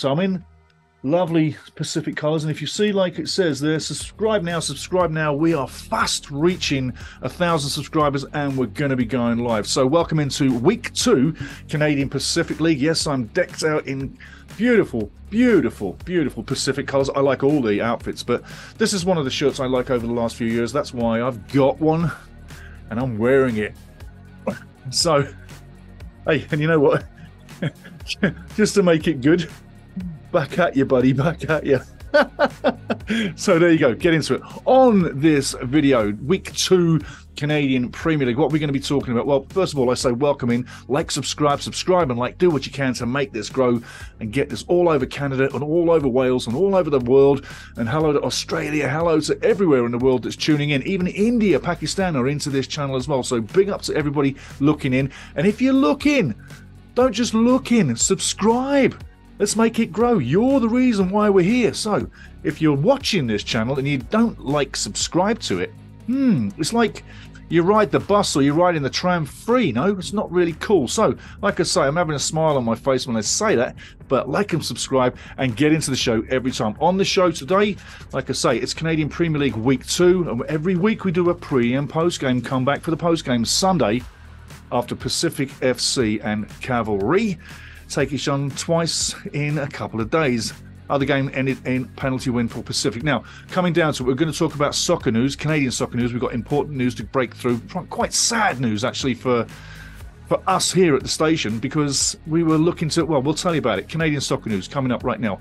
So I'm in lovely Pacific colours, and if you see, like it says there, subscribe now. We are fast reaching 1,000 subscribers, and we're going to be going live. So welcome into week 2 Canadian Pacific League. Yes, I'm decked out in beautiful Pacific colours. I like all the outfits, but this is one of the shirts I like over the last few years. That's why I've got one and I'm wearing it. So hey, and you know what, just to make it good, back at you, buddy, back at you. So there you go, get into it. On this video, week 2 Canadian Premier League, what are we going to be talking about? Well, first of all, I say welcome in, like, subscribe and like, do what you can to make this grow and get this all over Canada and all over Wales and all over the world. And hello to Australia, hello to everywhere in the world that's tuning in. Even India, Pakistan are into this channel as well. So big up to everybody looking in. And if you look in, don't just look in, subscribe. Let's make it grow. You're the reason why we're here. So if you're watching this channel and you don't like subscribe to it, it's like you ride the bus or you ride in the tram free. No, it's not really cool. So like I say, I'm having a smile on my face when I say that, but like and subscribe and get into the show every time. On the show today, like I say, it's Canadian Premier League week 2, and every week we do a pre and post game comeback for the post game Sunday after Pacific FC and Cavalry take each on twice in a couple of days. Other game ended in penalty win for Pacific. Now, coming down to it, we're going to talk about soccer news, Canadian soccer news. We've got important news to break through. Quite sad news, actually, for us here at the station, because we were looking to, well, we'll tell you about it. Canadian soccer news coming up right now.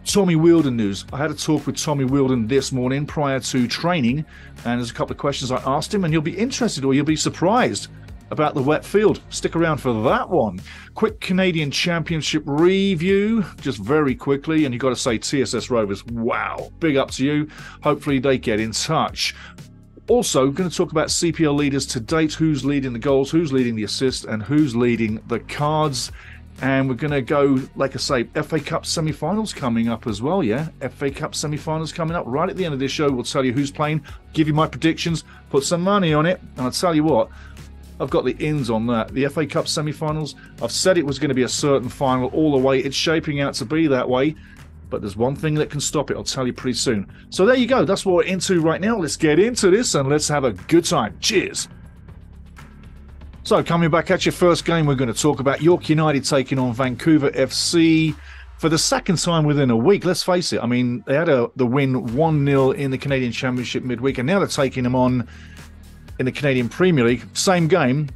Tommy Wheeldon news. I had a talk with Tommy Wheeldon this morning prior to training, and there's a couple of questions I asked him, and you'll be interested or you'll be surprised about the wet field. Stick around for that one. Quick Canadian Championship review, just very quickly, and you've got to say TSS Rovers, wow, big up to you. Hopefully they get in touch. Also, going to talk about CPL leaders to date, who's leading the goals, who's leading the assists, and who's leading the cards. And we're going to go, like I say, FA Cup semi-finals coming up as well, yeah? FA Cup semi-finals coming up. Right at the end of this show, we'll tell you who's playing, give you my predictions, put some money on it, and I'll tell you what, I've got the ins on that. The FA Cup semi-finals, I've said it was going to be a certain final all the way. It's shaping out to be that way. But there's one thing that can stop it. I'll tell you pretty soon. So there you go. That's what we're into right now. Let's get into this and let's have a good time. Cheers. So coming back at your first game, we're going to talk about York United taking on Vancouver FC for the second time within a week. Let's face it. I mean, they had the win 1-0 in the Canadian Championship midweek, and now they're taking them on in the Canadian Premier League. Same game,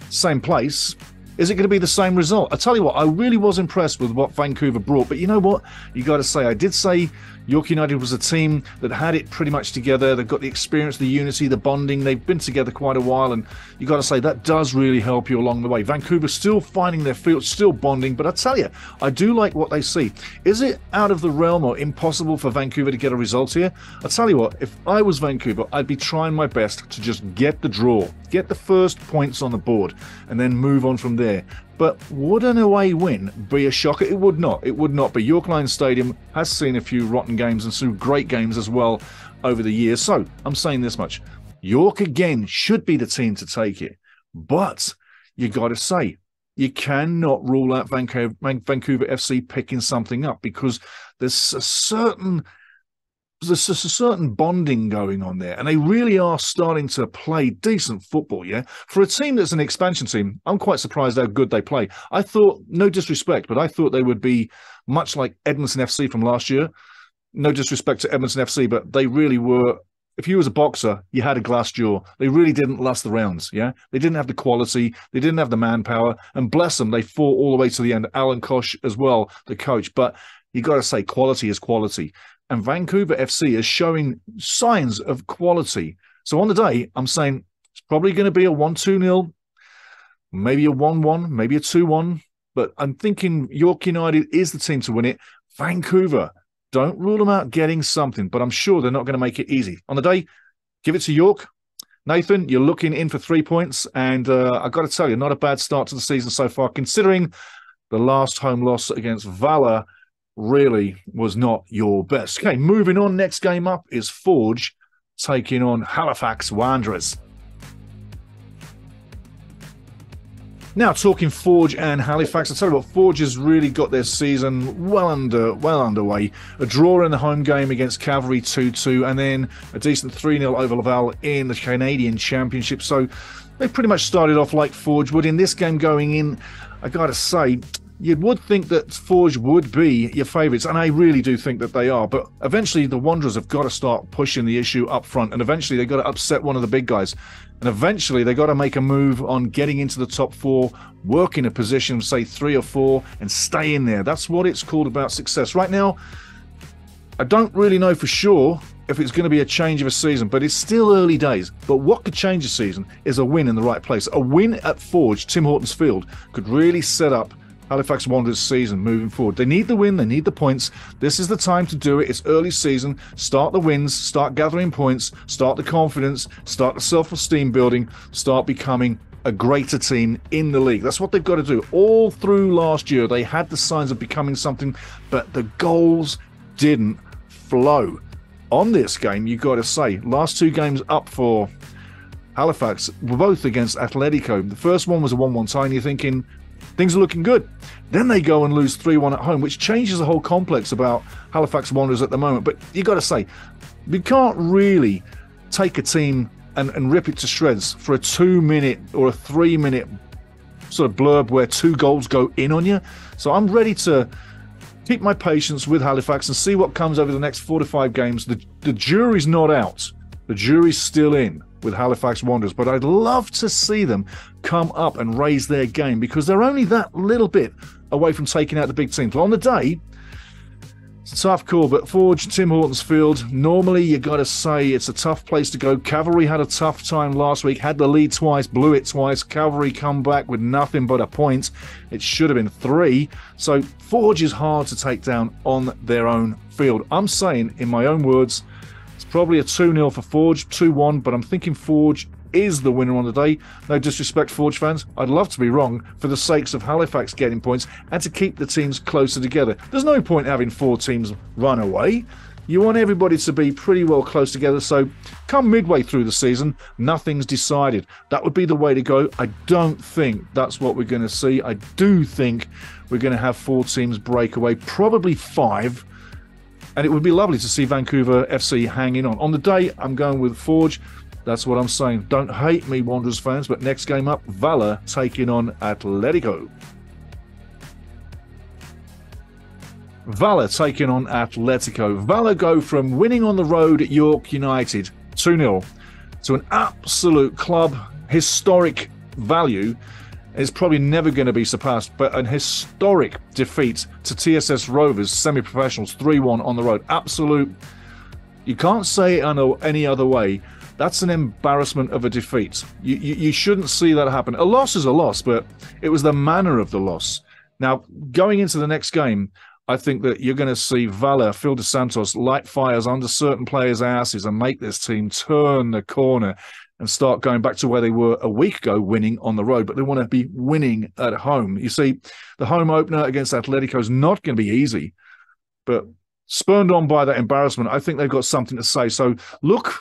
same place. Is it going to be the same result? I tell you what, I really was impressed with what Vancouver brought. But you know what? You got to say, I did say York United was a team that had it pretty much together. They've got the experience, the unity, the bonding. They've been together quite a while, and you got to say that does really help you along the way. Vancouver still finding their field, still bonding. But I tell you, I do like what they see. Is it out of the realm or impossible for Vancouver to get a result here? I tell you what, if I was Vancouver, I'd be trying my best to just get the draw, get the first points on the board, and then move on from there. But would an away win be a shocker? It would not. It would not. But York Lions Stadium has seen a few rotten games and some great games as well over the years. So I'm saying this much. York again should be the team to take it. But you got to say, you cannot rule out Vancouver FC picking something up, because there's a certain bonding going on there, and they really are starting to play decent football, yeah? For a team that's an expansion team, I'm quite surprised how good they play. I thought, no disrespect, but I thought they would be much like Edmonton FC from last year. No disrespect to Edmonton FC, but they really were, if you was a boxer, you had a glass jaw. They really didn't last the rounds, yeah? They didn't have the quality, they didn't have the manpower, and bless them, they fought all the way to the end. Alan Koch as well, the coach, but you got to say quality is quality. And Vancouver FC is showing signs of quality. So on the day, I'm saying it's probably going to be a 1-2-0, maybe a 1-1, maybe a 2-1. But I'm thinking York United is the team to win it. Vancouver, don't rule them out getting something, but I'm sure they're not going to make it easy. On the day, give it to York. Nathan, you're looking in for 3 points. And I've got to tell you, not a bad start to the season so far, considering the last home loss against Valor really was not your best. Okay, moving on. Next game up is Forge taking on Halifax Wanderers. Now, talking Forge and Halifax, I tell you what, Forge has really got their season well underway. A draw in the home game against Cavalry 2-2, and then a decent 3-0 over Laval in the Canadian Championship. So they pretty much started off like Forge would. In this game going in, I gotta say, you would think that Forge would be your favourites, and I really do think that they are. But eventually the Wanderers have got to start pushing the issue up front, and eventually they've got to upset one of the big guys. And eventually they've got to make a move on getting into the top 4, work in a position, say 3 or 4, and stay in there. That's what it's called about success. Right now, I don't really know for sure if it's going to be a change of a season, but it's still early days. But what could change a season is a win in the right place. A win at Forge, Tim Hortons Field, could really set up Halifax Wanderers season moving forward. They need the win, they need the points. This is the time to do it. It's early season. Start the wins, start gathering points, start the confidence, start the self-esteem building, start becoming a greater team in the league. That's what they've got to do. All through last year, they had the signs of becoming something, but the goals didn't flow. On this game, you've got to say, last 2 games up for Halifax were both against Atletico. The first one was a 1-1 tie, and you're thinking, things are looking good. Then they go and lose 3-1 at home, which changes the whole complex about Halifax Wanderers at the moment. But you got to say, you can't really take a team and rip it to shreds for a 2-minute or a 3-minute sort of blurb where 2 goals go in on you. So I'm ready to keep my patience with Halifax and see what comes over the next 4 to 5 games. The jury's not out. The jury's still in with Halifax Wanderers, but I'd love to see them come up and raise their game because they're only that little bit away from taking out the big teams. On the day, it's a tough call, but Forge, Tim Hortons Field, normally you got to say it's a tough place to go. Cavalry had a tough time last week, had the lead twice, blew it twice. Cavalry come back with nothing but a point. It should have been 3. So Forge is hard to take down on their own field. I'm saying, in my own words, probably a 2-0 for Forge, 2-1, but I'm thinking Forge is the winner on the day. No disrespect, Forge fans. I'd love to be wrong for the sakes of Halifax getting points and to keep the teams closer together. There's no point having 4 teams run away. You want everybody to be pretty well close together, so come midway through the season, nothing's decided. That would be the way to go. I don't think that's what we're going to see. I do think we're going to have 4 teams break away, probably 5. And it would be lovely to see Vancouver FC hanging on. On the day, I'm going with Forge. That's what I'm saying. Don't hate me, Wanderers fans, but next game up, Valor taking on Atletico. Valor taking on Atletico. Valor go from winning on the road at York United 2-0 to an absolute club historic value. It's probably never going to be surpassed, but an historic defeat to TSS Rovers, semi-professionals, 3-1 on the road. Absolute, you can't say it any other way. That's an embarrassment of a defeat. You shouldn't see that happen. A loss is a loss, but it was the manner of the loss. Now, going into the next game, I think that you're going to see Valor, Phil De Santos, light fires under certain players' asses and make this team turn the corner and start going back to where they were a week ago, winning on the road. But they want to be winning at home. You see, the home opener against Atletico is not going to be easy. But spurned on by that embarrassment, I think they've got something to say. So look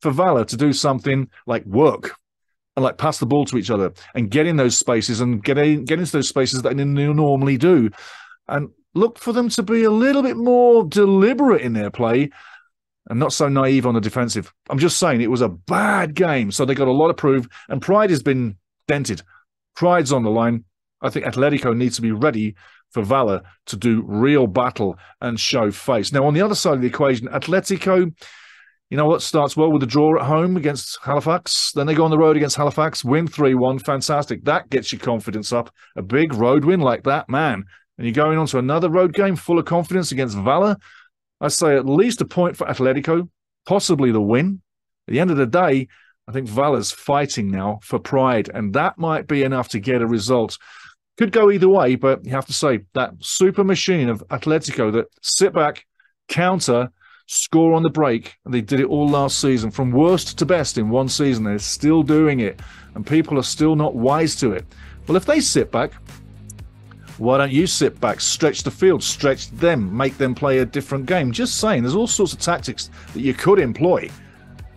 for Valor to do something like work and like pass the ball to each other and get in those spaces and get into those spaces that they normally do. And look for them to be a little bit more deliberate in their play and not so naive on the defensive. I'm just saying it was a bad game, so they got a lot to prove, and pride has been dented. Pride's on the line. I think Atletico needs to be ready for Valor to do real battle and show face. Now, on the other side of the equation, Atletico, you know what, starts well with a draw at home against Halifax. Then they go on the road against Halifax, win 3-1. Fantastic. That gets your confidence up. A big road win like that, man. And you're going on to another road game full of confidence against Valor. I say at least a point for Atletico, possibly the win. At the end of the day, I think Valor's fighting now for pride, and that might be enough to get a result. Could go either way, but you have to say that super machine of Atletico that sit back, counter, score on the break, and they did it all last season. From worst to best in one season, they're still doing it, and people are still not wise to it. Well, if they sit back, why don't you sit back, stretch the field, stretch them, make them play a different game? Just saying, there's all sorts of tactics that you could employ.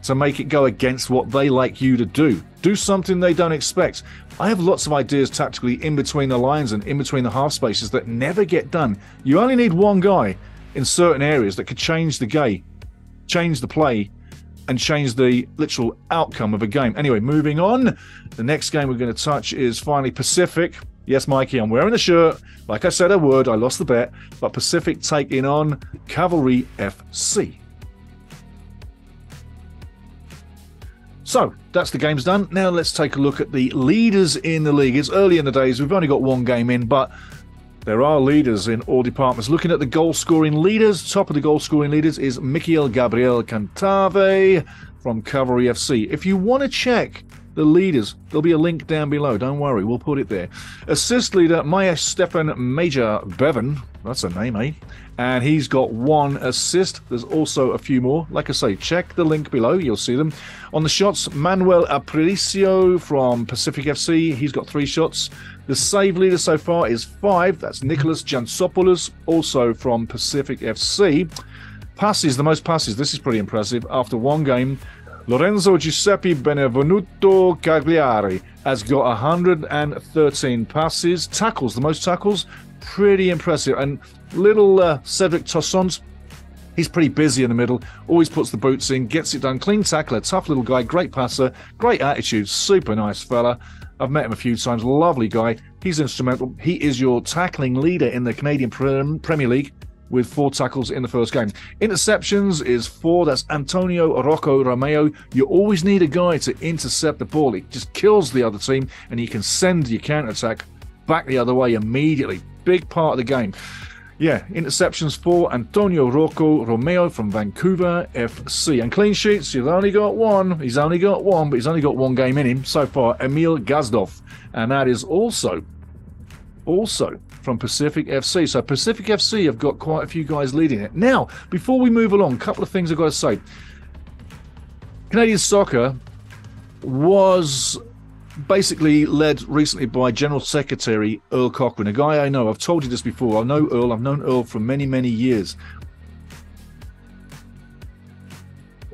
to make it go against what they like you to do. Do something they don't expect. I have lots of ideas tactically in between the lines and in between the half spaces that never get done. You only need one guy in certain areas that could change the game, change the play, and change the literal outcome of a game. Anyway, moving on. The next game we're going to touch is finally Pacific. Yes, Mikey, I'm wearing the shirt. Like I said I would, I lost the bet. But Pacific taking on Cavalry FC. So, that's the games done. Now let's take a look at the leaders in the league. It's early in the days. We've only got one game in, but there are leaders in all departments. Looking at the goal-scoring leaders, top of the goal-scoring leaders is Michael Gabriel Cantave from Cavalry FC. If you want to check the leaders, there'll be a link down below. Don't worry, we'll put it there. Assist leader, Maya Stefan Major Bevan. That's a name, eh? And he's got 1 assist. There's also a few more. Like I say, check the link below. You'll see them. On the shots, Manuel Aparicio from Pacific FC. He's got 3 shots. The save leader so far is 5. That's Nicholas Jansopoulos, also from Pacific FC. Passes, the most passes. This is pretty impressive. After 1 game, Lorenzo Giuseppe Benevenuto Cagliari has got 113 passes. Tackles, the most tackles. Pretty impressive. And little Cedric Tossons, he's pretty busy in the middle, always puts the boots in, gets it done. Clean tackler, tough little guy, great passer, great attitude, super nice fella. I've met him a few times, lovely guy. He's instrumental. He is your tackling leader in the Canadian Premier League with 4 tackles in the first game. Interceptions is 4. That's Antonio Rocco Romeo. You always need a guy to intercept the ball. It just kills the other team, and you can send your counter-attack back the other way immediately. Big part of the game. Yeah, interceptions for Antonio Rocco Romeo from Vancouver FC. And clean sheets, he's only got 1. He's only got 1, but he's only got 1 game in him so far. Emil Gazdov. And that is also from Pacific FC. So Pacific FC have got quite a few guys leading it. Now, before we move along, a couple of things I've got to say. Canadian soccer was basically led recently by General Secretary Earl Cochrane, a guy I know. I've told you this before. I know Earl. I've known Earl for many, many years.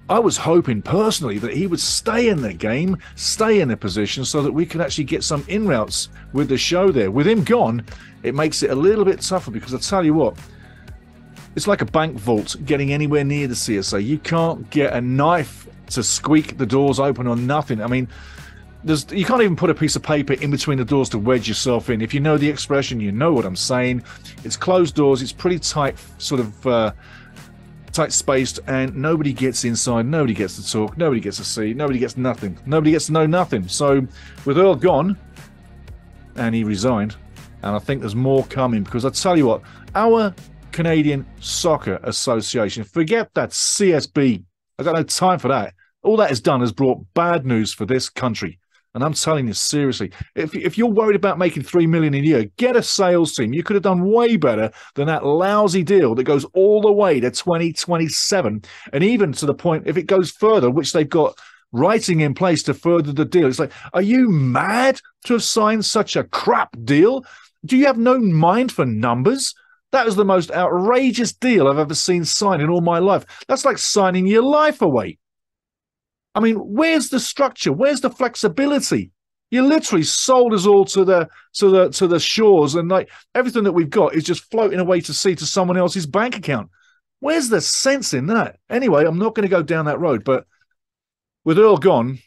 I was hoping personally that he would stay in the game, stay in the position, so that we could actually get some in-routes with the show there. With him gone, it makes it a little bit tougher, because I tell you what, it's like a bank vault getting anywhere near the CSA. You can't get a knife to squeak the doors open or nothing. I mean, you can't even put a piece of paper in between the doors to wedge yourself in. If you know the expression, you know what I'm saying. It's closed doors. It's pretty tight, sort of tight-spaced, and nobody gets inside. Nobody gets to talk. Nobody gets to see. Nobody gets nothing. Nobody gets to know nothing. So with Earl gone, and he resigned, and I think there's more coming, because I tell you what, our Canadian Soccer Association, forget that CSB. I've got no time for that. All that has done is brought bad news for this country. And I'm telling you seriously, if you're worried about making $3 million a year, get a sales team. You could have done way better than that lousy deal that goes all the way to 2027, and even to the point, if it goes further, which they've got writing in place to further the deal. It's like, are you mad to have signed such a crap deal? Do you have no mind for numbers? That was the most outrageous deal I've ever seen signed in all my life. That's like signing your life away. I mean, where's the structure? Where's the flexibility? You literally sold us all to the shores, and like everything that we've got is just floating away to sea to someone else's bank account. Where's the sense in that? Anyway, I'm not going to go down that road, but with Earl gone,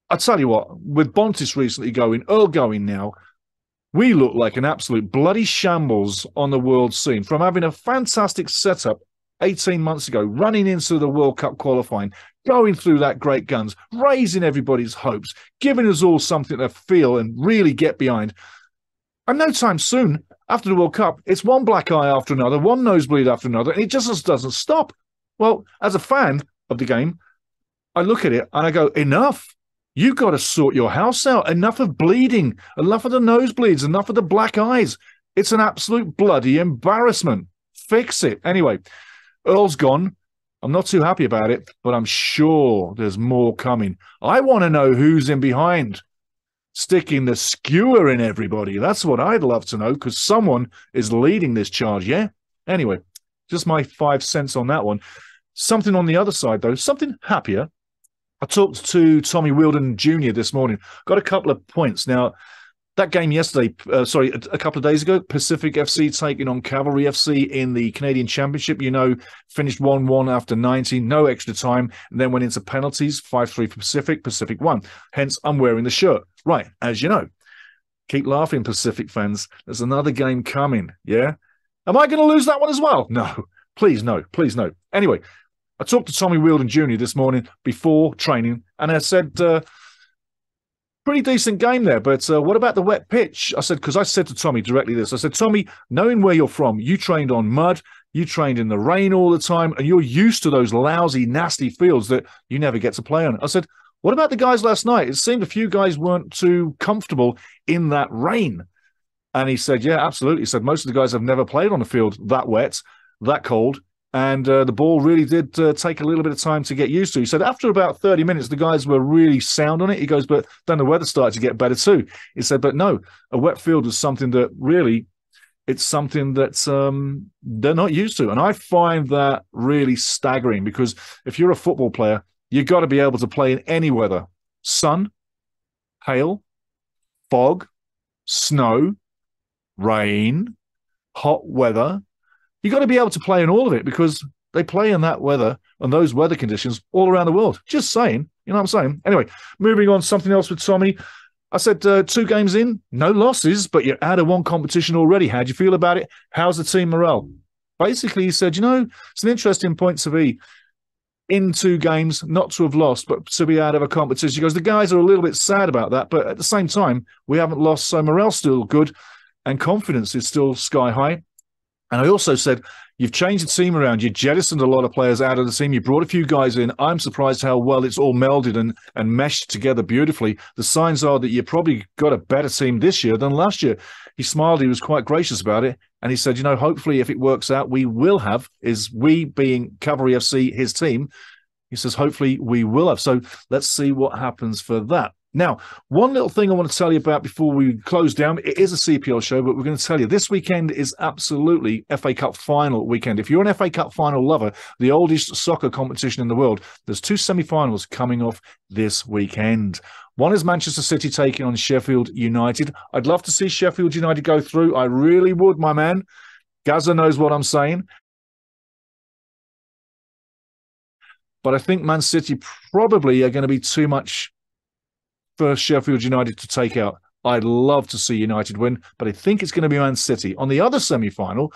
I tell you what, with Bontis recently going, Earl going now, we look like an absolute bloody shambles on the world scene. From having a fantastic setup 18 months ago, running into the World Cup qualifying, going through that great guns, raising everybody's hopes, giving us all something to feel and really get behind. And no time soon, after the World Cup, it's one black eye after another, one nosebleed after another, and it just doesn't stop. Well, as a fan of the game, I look at it and I go, enough. You've got to sort your house out. Enough of bleeding, enough of the nosebleeds, enough of the black eyes. It's an absolute bloody embarrassment. Fix it. Anyway, Earl's gone. I'm not too happy about it, but I'm sure there's more coming. I want to know who's in behind, sticking the skewer in everybody. That's what I'd love to know, because someone is leading this charge, yeah? Anyway, just my 5 cents on that one. Something on the other side, though, something happier. I talked to Tommy Wheeldon Jr. this morning. Got a couple of points. Now, that game yesterday, a couple of days ago, Pacific FC taking on Cavalry FC in the Canadian Championship, finished 1-1 after 90, no extra time, and then went into penalties, 5-3 for Pacific. Pacific won. Hence, I'm wearing the shirt. Right, as you know. Keep laughing, Pacific fans. There's another game coming, yeah? Am I going to lose that one as well? No. Please, no. Please, no. Anyway, I talked to Tommy Wheeldon Jr. this morning before training, and I said, pretty decent game there, but what about the wet pitch? I said, because I said to Tommy directly this. I said, Tommy, knowing where you're from, you trained on mud, you trained in the rain all the time, and you're used to those lousy, nasty fields that you never get to play on. I said, what about the guys last night? It seemed a few guys weren't too comfortable in that rain. And he said, yeah, absolutely. He said, most of the guys have never played on a field that wet, that cold, and the ball really did take a little bit of time to get used to. He said after about 30 minutes, the guys were really sound on it. He goes, but then the weather started to get better too. He said, but no, a wet field is something that really, it's something that they're not used to. And I find that really staggering because if you're a football player, you've got to be able to play in any weather. Sun, hail, fog, snow, rain, hot weather. You've got to be able to play in all of it because they play in that weather and those weather conditions all around the world. Just saying. You know what I'm saying? Anyway, moving on, something else with Tommy. I said 2 games in, no losses, but you're out of one competition already. How do you feel about it? How's the team morale? Basically, he said, it's an interesting point to be in 2 games, not to have lost, but to be out of a competition. He goes, the guys are a little bit sad about that, but at the same time, we haven't lost, so morale's still good and confidence is still sky high. And I also said, you've changed the team around. You jettisoned a lot of players out of the team. You brought a few guys in. I'm surprised how well it's all melded and meshed together beautifully. The signs are that you probably got a better team this year than last year. He smiled. He was quite gracious about it. And he said, hopefully if it works out, we will have, is we being Cavalry FC, his team. He says, hopefully we will have. So let's see what happens for that. Now, one little thing I want to tell you about before we close down. It is a CPL show, but we're going to tell you this weekend is absolutely FA Cup final weekend. If you're an FA Cup final lover, the oldest soccer competition in the world, there's 2 semi-finals coming off this weekend. One is Manchester City taking on Sheffield United. I'd love to see Sheffield United go through. I really would, my man. Gaza knows what I'm saying. But I think Man City probably are going to be too much for Sheffield United to take out. I'd love to see United win, but I think it's going to be Man City. On the other semi-final,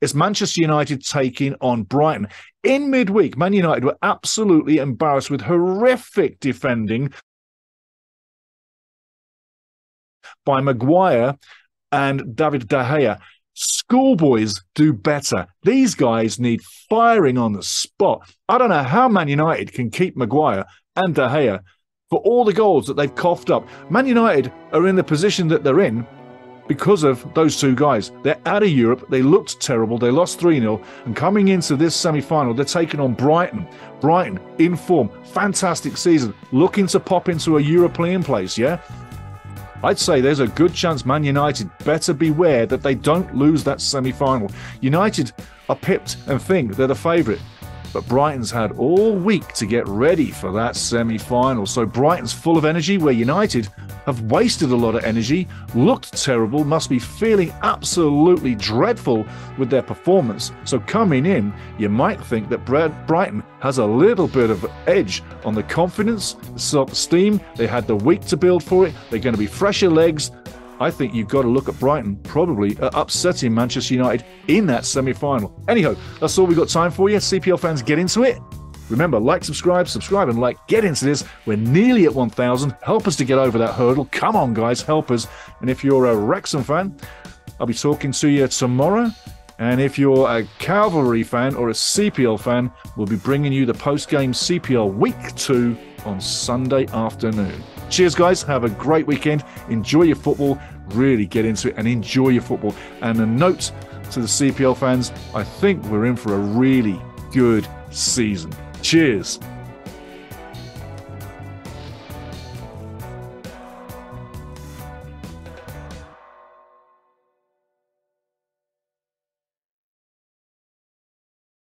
it's Manchester United taking on Brighton. In midweek, Man United were absolutely embarrassed with horrific defending by Maguire and David De Gea. Schoolboys do better. These guys need firing on the spot. I don't know how Man United can keep Maguire and De Gea for all the goals that they've coughed up. Man United are in the position that they're in because of those 2 guys. They're out of Europe. They looked terrible. They lost 3-0. And coming into this semi-final, they're taking on Brighton. Brighton, in form. Fantastic season. Looking to pop into a European place, yeah? I'd say there's a good chance Man United better beware that they don't lose that semi-final. United are pipped and think they're the favourite, but Brighton's had all week to get ready for that semi-final. So Brighton's full of energy, where United have wasted a lot of energy, looked terrible, must be feeling absolutely dreadful with their performance. So coming in, you might think that Brighton has a little bit of edge on the confidence, the self-esteem. They had the week to build for it. They're going to be fresher legs. I think you've got to look at Brighton probably upsetting Manchester United in that semi-final. Anyhow, that's all we've got time for you. CPL fans, get into it. Remember, like, subscribe, and like. Get into this. We're nearly at 1,000. Help us to get over that hurdle. Come on, guys, help us. And if you're a Wrexham fan, I'll be talking to you tomorrow. And if you're a Cavalry fan or a CPL fan, we'll be bringing you the post-game CPL Week 2 on Sunday afternoon. Cheers, guys. Have a great weekend. Enjoy your football. Really get into it and enjoy your football. And a note to the CPL fans, I think we're in for a really good season. Cheers.